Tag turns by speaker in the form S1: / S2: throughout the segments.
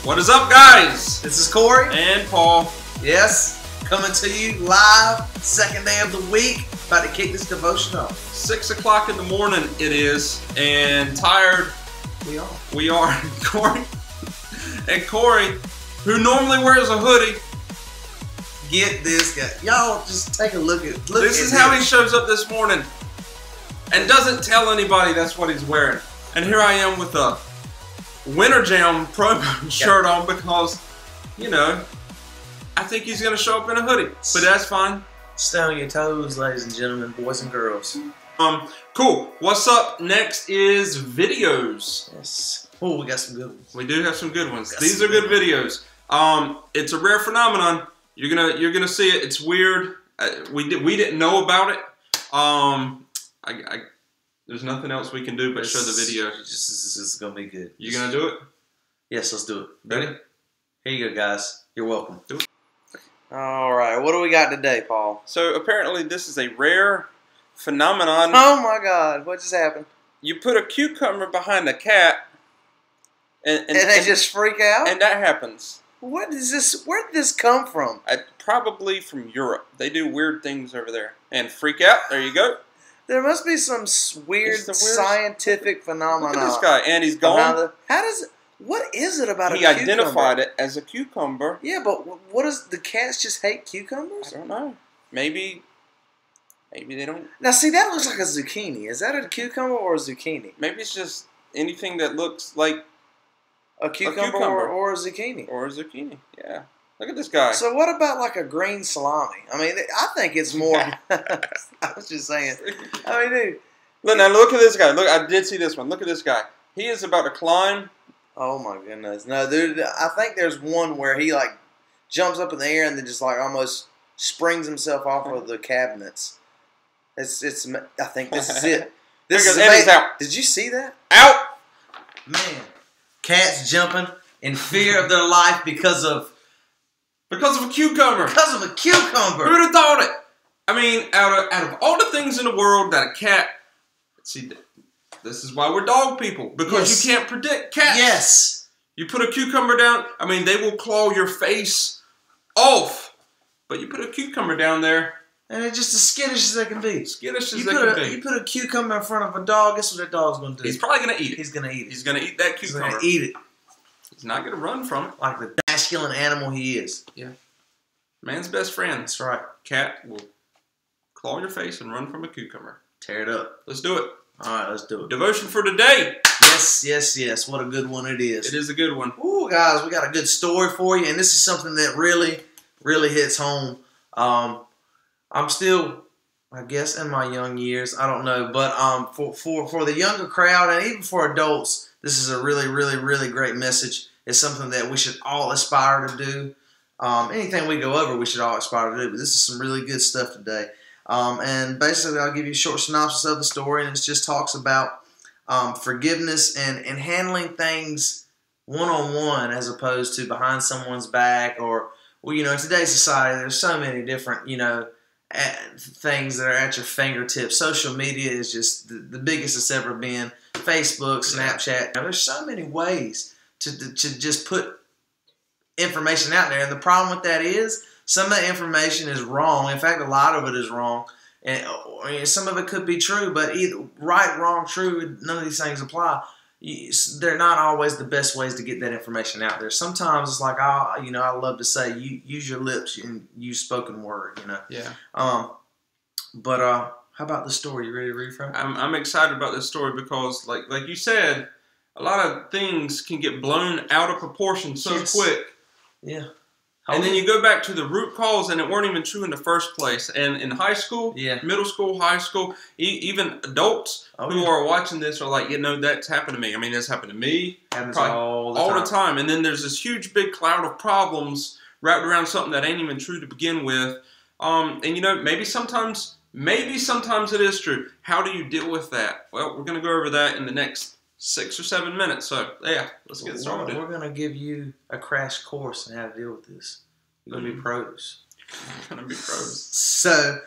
S1: What is up, guys?
S2: This is Corey
S1: and Paul.
S2: Yes, coming to you live, second day of the week. About to kick this devotion off.
S1: 6 o'clock in the morning it is, and tired. We are. Corey, who normally wears a hoodie.
S2: Get this guy. Y'all just take a look at
S1: This is how he shows up this morning and doesn't tell anybody that's what he's wearing. And here I am with a Winter Jam promo shirt on because, you know, I think he's going to show up in a hoodie. But that's fine.
S2: Stay on your toes, ladies and gentlemen, boys and girls.
S1: Cool. What's up next is videos.
S2: Yes. Oh, we got some good ones.
S1: We do have some good ones. These are good videos. It's a rare phenomenon. You're gonna see it. It's weird. We didn't know about it. There's nothing else we can do but show the video.
S2: This is gonna be good.
S1: You gonna do it?
S2: Yes, let's do it.
S1: Ready?
S2: Here you go, guys. You're welcome.
S1: Do it.
S2: All right. What do we got today, Paul?
S1: So apparently this is a rare phenomenon.
S2: Oh my God! What just happened?
S1: You put a cucumber behind a cat, and
S2: they just freak out.
S1: And that happens.
S2: What is this? Where did this come from?
S1: Probably from Europe. They do weird things over there. And freak out. There you go.
S2: There must be some weird scientific phenomenon.
S1: Look at this guy, and he's gone.
S2: What is it about a
S1: cucumber? He identified it as a cucumber.
S2: Yeah, but what is the cats just hate cucumbers?
S1: I don't know. Maybe they don't.
S2: Now see, that looks like a zucchini. Is that a cucumber or a zucchini?
S1: Maybe it's just anything that looks like
S2: a cucumber. Or a zucchini.
S1: Or a zucchini, yeah. Look at this guy.
S2: So what about like a green salami? I mean, I think it's more... I was just saying. I mean, dude.
S1: Look at this guy. Look, I did see this one. Look at this guy. He is about to climb.
S2: Oh my goodness. No, dude, I think there's one where he like jumps up in the air and then just like almost springs himself off of the cabinets. I think this is it. This is
S1: Eddie's out.
S2: Did you see that?
S1: Out!
S2: Man. Cats jumping in fear of their life because of
S1: a cucumber.
S2: Because of a cucumber.
S1: Who would have thought it? I mean, out of all the things in the world that a cat... See, this is why we're dog people. Because you can't predict cats.
S2: Yes.
S1: You put a cucumber down, I mean, they will claw your face off. But you put a cucumber down there...
S2: And it's just as skittish as they can be.
S1: Skittish as they can be.
S2: You put a cucumber in front of a dog, guess what that dog's going to do?
S1: He's probably going to eat it.
S2: He's going to eat it.
S1: He's going to eat that cucumber.
S2: He's going to eat it.
S1: He's not going to run from it.
S2: Like the masculine animal he is.
S1: Yeah. Man's best friend.
S2: That's right.
S1: Cat will claw your face and run from a cucumber.
S2: Tear it up.
S1: Let's do it.
S2: All right, let's do it.
S1: Devotion for today.
S2: Yes, yes, yes. What a good one it is.
S1: It is a good one.
S2: Ooh, guys, we got a good story for you, and this is something that really, really hits home. I'm still, I guess, in my young years. I don't know, but for the younger crowd and even for adults, this is a really, really, really great message. It's something that we should all aspire to do. Anything we go over, we should all aspire to do. But this is some really good stuff today. And basically, I'll give you a short synopsis of the story, and it just talks about forgiveness and handling things one-on-one as opposed to behind someone's back. Or, well, you know, in today's society, there's so many different, you know, things that are at your fingertips. Social media is just the biggest it's ever been. Facebook, Snapchat. Now, there's so many ways to just put information out there. And the problem with that is some of that information is wrong. In fact, a lot of it is wrong. And some of it could be true, but either right, wrong, true, none of these things apply. They're not always the best ways to get that information out there. Sometimes it's like, I love to say, use your lips and use spoken word, you know.
S1: Yeah.
S2: But how about the story? You ready to read from it?
S1: I'm excited about this story because, like you said, a lot of things can get blown out of proportion so quick.
S2: Yeah.
S1: And then you go back to the root cause, and it weren't even true in the first place. And in high school, middle school, high school, even adults who are watching this are like, you know, that's happened to me. I mean, that's happened to me.
S2: Happens all the
S1: time. And then there's this huge, big cloud of problems wrapped around something that ain't even true to begin with. And, you know, maybe sometimes it is true. How do you deal with that? Well, we're going to go over that in the next 6 or 7 minutes. So, yeah, let's get started.
S2: We're going to give you a crash course on how to deal with this. You're going to be pros.
S1: You're going to be pros.
S2: So,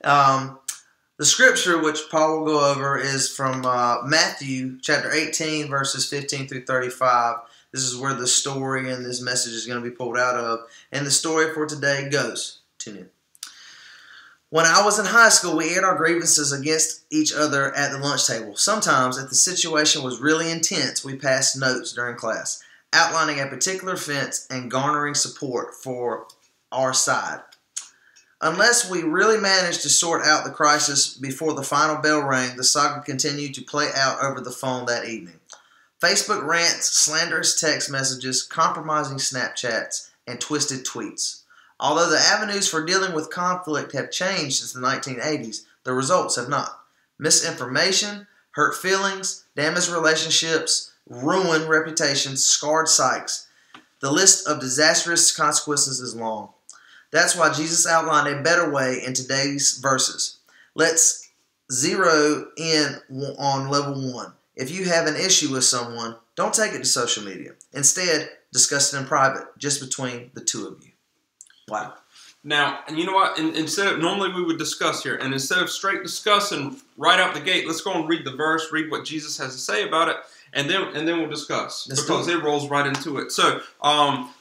S2: the scripture which Paul will go over is from Matthew chapter 18, verses 15 through 35. This is where the story and this message is going to be pulled out of. And the story for today goes, tune in. When I was in high school, we aired our grievances against each other at the lunch table. Sometimes, if the situation was really intense, we passed notes during class, outlining a particular offense and garnering support for our side. Unless we really managed to sort out the crisis before the final bell rang, the saga continued to play out over the phone that evening. Facebook rants, slanderous text messages, compromising Snapchats, and twisted tweets. Although the avenues for dealing with conflict have changed since the 1980s, the results have not. Misinformation, hurt feelings, damaged relationships, ruined reputations, scarred psyches. The list of disastrous consequences is long. That's why Jesus outlined a better way in today's verses. Let's zero in on level 1. If you have an issue with someone, don't take it to social media. Instead, discuss it in private, just between the two of you. Wow.
S1: Now, and you know what? Normally we would discuss here, and instead of straight discussing right out the gate, let's go and read the verse, read what Jesus has to say about it, and then we'll discuss, because it rolls right into it. So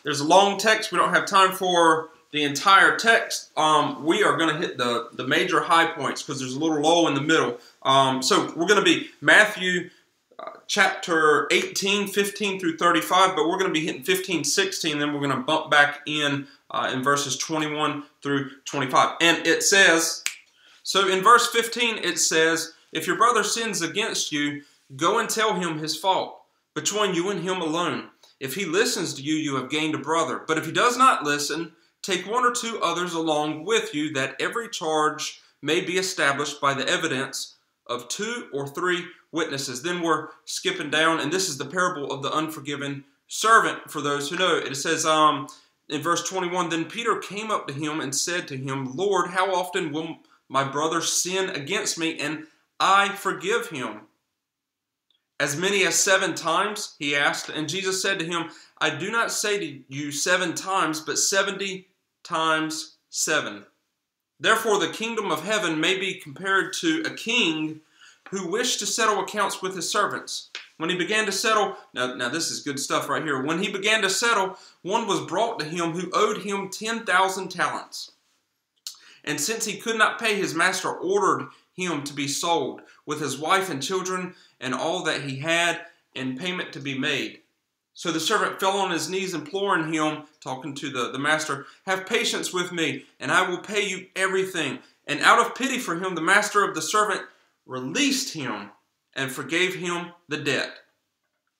S1: there's a long text. We don't have time for the entire text. We are going to hit the major high points because there's a little lull in the middle. So we're going to be Matthew chapter 18, 15 through 35, but we're going to be hitting 15, 16, then we're going to bump back in verses 21 through 25. And it says, so in verse 15 it says, if your brother sins against you, go and tell him his fault, between you and him alone. If he listens to you, you have gained a brother. But if he does not listen, take one or two others along with you, that every charge may be established by the evidence of 2 or 3 witnesses. Then we're skipping down, and this is the parable of the unforgiven servant, for those who know. It says in verse 21, then Peter came up to him and said to him, Lord, how often will my brother sin against me, and I forgive him? As many as 7 times, he asked. And Jesus said to him, I do not say to you 7 times, but 70 times 7. Therefore the kingdom of heaven may be compared to a king who wished to settle accounts with his servants. When he began to settle, now this is good stuff right here. When he began to settle, one was brought to him who owed him 10,000 talents. And since he could not pay, his master ordered him to be sold, with his wife and children and all that he had, and payment to be made. So the servant fell on his knees, imploring him, talking to the master, have patience with me, and I will pay you everything. And out of pity for him, the master of the servant released him and forgave him the debt.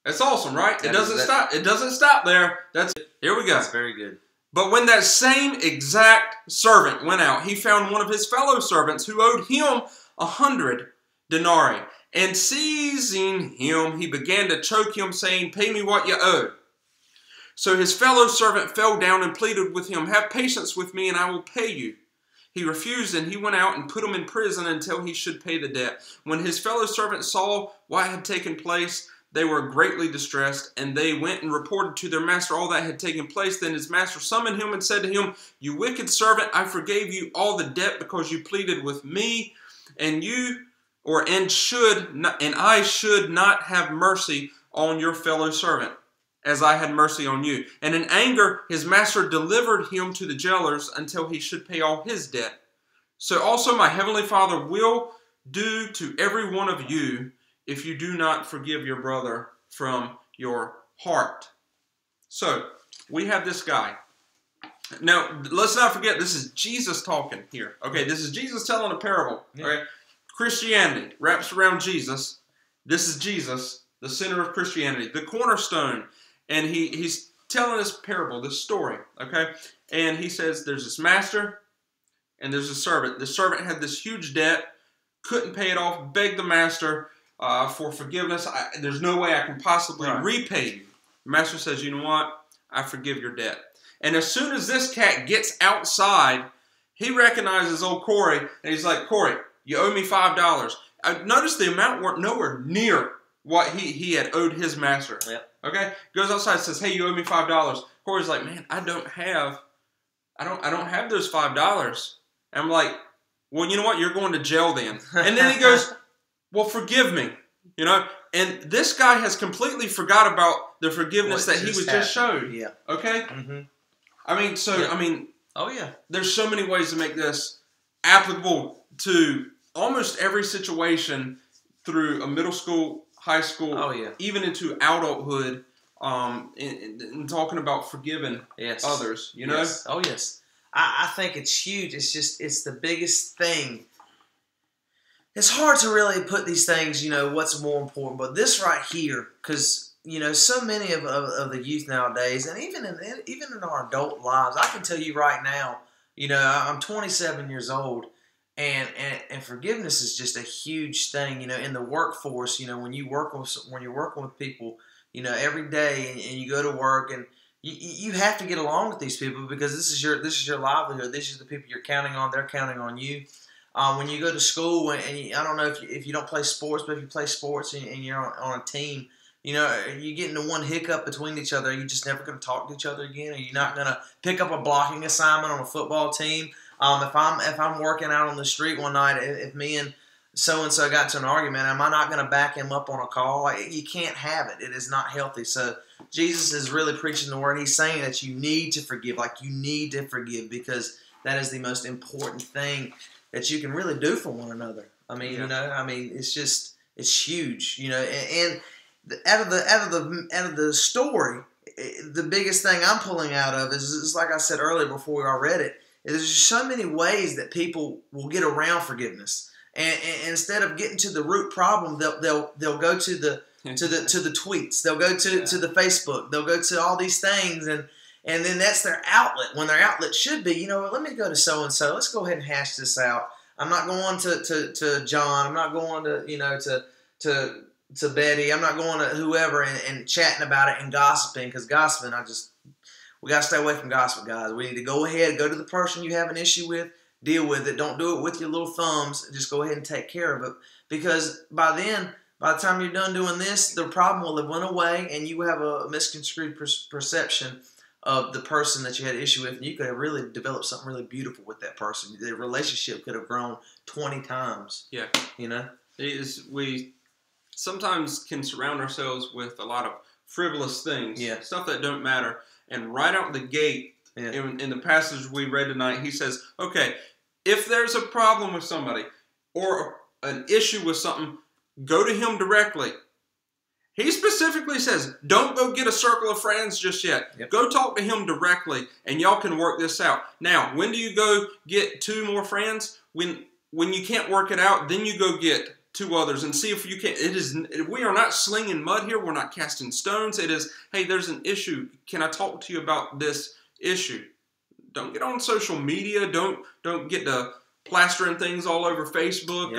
S1: That's awesome, right? It doesn't stop. It doesn't stop there. That's it. Here we go.
S2: That's very good.
S1: But when that same exact servant went out, he found one of his fellow servants who owed him 100 denarii. And seizing him, he began to choke him, saying, pay me what you owe. So his fellow servant fell down and pleaded with him, have patience with me, and I will pay you. He refused, and he went out and put him in prison until he should pay the debt. When his fellow servants saw what had taken place, they were greatly distressed, and they went and reported to their master all that had taken place. Then his master summoned him and said to him, you wicked servant, I forgave you all the debt because you pleaded with me, and I should not have mercy on your fellow servant, as I had mercy on you. And in anger, his master delivered him to the jailers until he should pay all his debt. So also my heavenly Father will do to every one of you if you do not forgive your brother from your heart. So we have this guy. Now, let's not forget, this is Jesus talking here. Okay, this is Jesus telling a parable.
S2: Yeah.
S1: Okay, Christianity wraps around Jesus. This is Jesus, the center of Christianity, the cornerstone. And he's telling this parable, this story, okay? And he says there's this master and there's a servant. The servant had this huge debt, couldn't pay it off, begged the master for forgiveness. There's no way I can possibly repay you. The master says, you know what? I forgive your debt. And as soon as this cat gets outside, he recognizes old Corey, and he's like, Corey, you owe me $5. Notice the amount weren't nowhere near what he had owed his master.
S2: Yep.
S1: Okay? Goes outside and says, hey, you owe me $5. Corey's like, man, I don't have those $5. And I'm like, well, you know what? You're going to jail then. And then he goes, well, forgive me. You know, And this guy has completely forgot about the forgiveness that he was just showed.
S2: Yeah.
S1: Okay?
S2: Mm-hmm.
S1: I mean,
S2: oh yeah.
S1: There's so many ways to make this applicable to almost every situation through a middle school, high school, even into adulthood, in talking about forgiving others, you know?
S2: Yes. Oh, yes. I think it's huge. It's the biggest thing. It's hard to really put these things, what's more important. But this right here, because, so many of the youth nowadays, and even in our adult lives, I can tell you right now, I'm 27 years old, and forgiveness is just a huge thing, in the workforce, when you're working with people, every day, and you go to work, and you have to get along with these people because this is your livelihood. This is the people you're counting on. They're counting on you. When you go to school, and I don't know if you don't play sports, but if you play sports and you're on a team, you get into one hiccup between each other. You're just never going to talk to each other again. Or you're not going to pick up a blocking assignment on a football team. If I'm working out on the street one night, if me and so and so got to an argument, am I not going to back him up on a call? You can't have it. It is not healthy. So Jesus is really preaching the word. He's saying that you need to forgive. You need to forgive because that is the most important thing that you can really do for one another. It's huge, and out of the story, the biggest thing I'm pulling out of is like I said earlier before we all read it, is there's just so many ways that people will get around forgiveness, and instead of getting to the root problem, they'll go to the tweets, they'll go to the Facebook, they'll go to all these things, and then that's their outlet when their outlet should be, let me go to so and so, let's go ahead and hash this out. I'm not going to John. I'm not going to Betty. I'm not going to whoever and chatting about it and gossiping, because gossiping, we got to stay away from gossip, guys. We need to go ahead, go to the person you have an issue with, deal with it. Don't do it with your little thumbs. Just go ahead and take care of it, because by the time you're done doing this, the problem will have went away, and you have a misconstrued perception of the person that you had an issue with, and you could have really developed something really beautiful with that person. The relationship could have grown 20 times.
S1: Yeah. We sometimes can surround ourselves with a lot of frivolous things, stuff that don't matter. And right out the gate, in the passage we read tonight, he says, okay, if there's a problem with somebody or an issue with something, go to him directly. He specifically says, don't go get a circle of friends just yet.
S2: Yep.
S1: Go talk to him directly, and y'all can work this out. Now, when do you go get 2 more friends? When you can't work it out, then you go get 2 others and see if you can. We are not slinging mud here. We're not casting stones. It is, hey, there's an issue. Can I talk to you about this issue? Don't get on social media. Don't get to plastering things all over Facebook,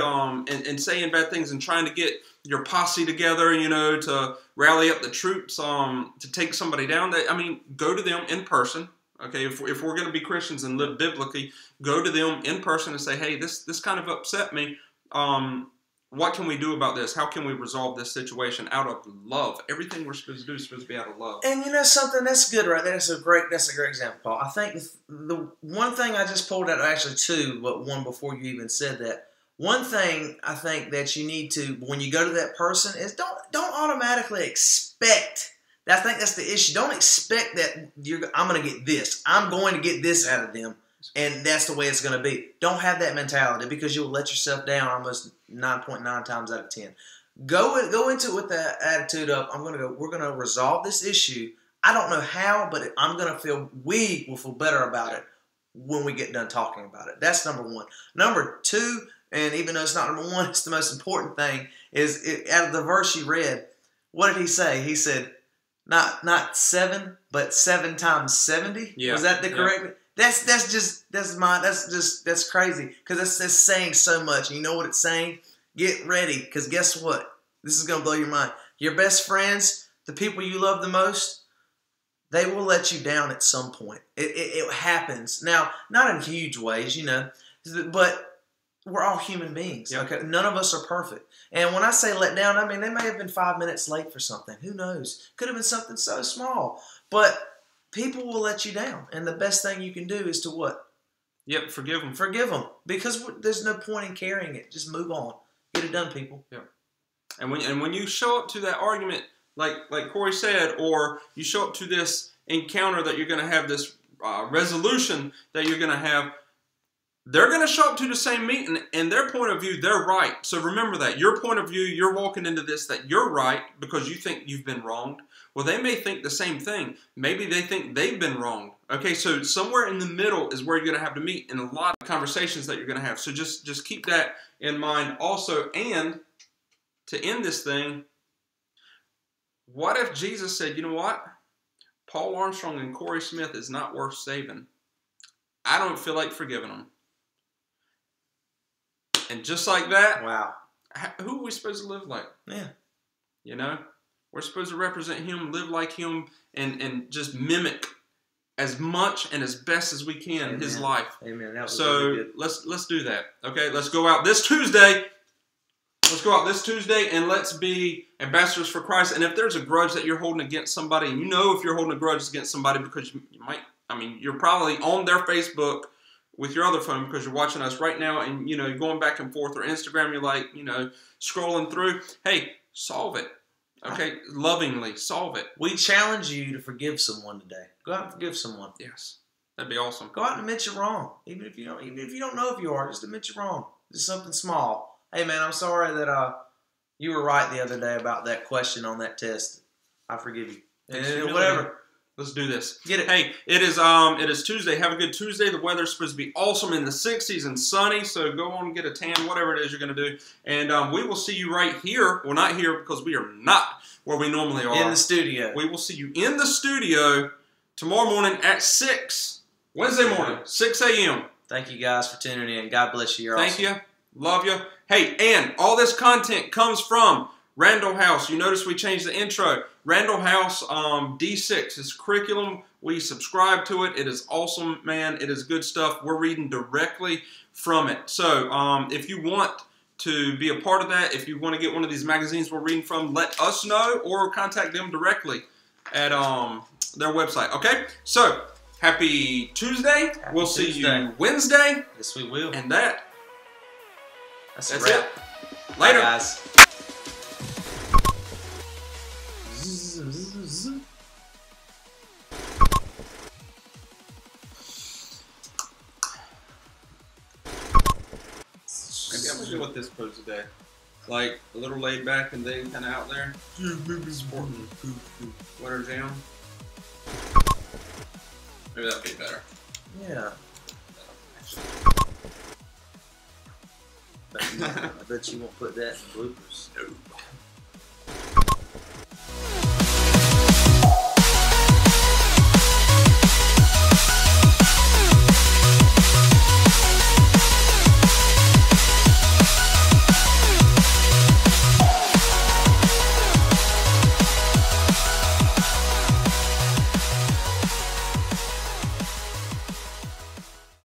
S1: and saying bad things and trying to get your posse together, to rally up the troops, to take somebody down. Go to them in person. Okay, if we're going to be Christians and live biblically, go to them in person and say, hey, this kind of upset me. What can we do about this? How can we resolve this situation out of love? Everything we're supposed to do is supposed to be out of love.
S2: And something that's good right there. That's a great example, Paul. I think the one thing I just pulled out, actually 2, but one before you even said that. One thing I think that you need to, when you go to that person, is don't automatically expect. I think that's the issue. Don't expect that I'm going to get this. I'm going to get this out of them, and that's the way it's going to be. Don't have that mentality, because you'll let yourself down almost 9.9 times out of 10. Go into it with that attitude of, we're going to resolve this issue. I don't know how, but we will feel better about it when we get done talking about it. That's number 1. Number 2, and even though it's not number 1, it's the most important thing, is out of the verse you read, what did he say? He said, not 7, but 7 times 70.
S1: Yeah.
S2: Was that the correct? Yeah. That's crazy, because that's saying so much. And you know what it's saying? Get ready, because guess what? This is going to blow your mind. Your best friends, the people you love the most, they will let you down at some point. It happens. Now, not in huge ways, but we're all human beings.
S1: Yep.
S2: Okay, none of us are perfect. And when I say let down, they may have been 5 minutes late for something. Who knows? Could have been something so small. But people will let you down, and the best thing you can do is to what?
S1: Yep, forgive them.
S2: Forgive them, because there's no point in carrying it. Just move on. Get it done, people.
S1: Yep. And when you show up to that argument, like Corey said, or you show up to this encounter that you're going to have, this resolution that you're going to have, they're going to show up to the same meeting, and their point of view, they're right. So remember that. Your point of view, you're walking into this that you're right because you think you've been wronged. Well, they may think the same thing. Maybe they think they've been wronged. Okay, so somewhere in the middle is where you're going to have to meet in a lot of conversations that you're going to have. So just keep that in mind also. And to end this thing, what if Jesus said, you know what? Paul Armstrong and Corey Smith is not worth saving. I don't feel like forgiving them. And just like that,
S2: wow,
S1: who are we supposed to live like?
S2: Yeah.
S1: You know? We're supposed to represent him, live like him, and just mimic as much and as best as we can
S2: Amen.
S1: His life.
S2: Amen. That was
S1: so
S2: really good.
S1: let's do that. Okay, let's go out this Tuesday. Let's go out this Tuesday and let's be ambassadors for Christ. And if there's a grudge that you're holding against somebody, and you know if you're holding a grudge against somebody because you might, you're probably on their Facebook with your other phone because you're watching us right now, and you're going back and forth, or Instagram, you're like, scrolling through. Hey, solve it. Okay, lovingly solve it.
S2: We challenge you to forgive someone today. Go out and forgive someone.
S1: Yes, that'd be awesome.
S2: Go out and admit you're wrong, even if you don't know if you are. Just admit you're wrong. Just something small. Hey man, I'm sorry that you were right the other day about that question on that test. I forgive you. And whatever.
S1: Let's do this.
S2: Get it.
S1: Hey, it is Tuesday. Have a good Tuesday. The weather's supposed to be awesome in the 60s and sunny, so go on and get a tan, whatever it is you're going to do. And we will see you right here. Well, not here because we are not where we normally are.
S2: In the studio.
S1: We will see you in the studio tomorrow morning at 6. Wednesday morning, 6 a.m.
S2: Thank you guys for tuning in. God bless you. You're
S1: Thank
S2: awesome.
S1: you. Love you. Hey, and all this content comes from Randall House. You notice we changed the intro. Randall House D6 is curriculum. We subscribe to it. It is awesome, man. It is good stuff. We're reading directly from it. So if you want to be a part of that, if you want to get one of these magazines we're reading from, let us know or contact them directly at their website. Okay? So, happy Tuesday. We'll see you Wednesday.
S2: Yes, we will.
S1: And that's
S2: it.
S1: Later.
S2: Bye, guys.
S1: Maybe I'm gonna go with this pose today. Like a little laid back and then kind of out there. Sporting winter jam. Maybe that'd be better.
S2: Yeah. I bet you won't put that in bloopers.
S1: No.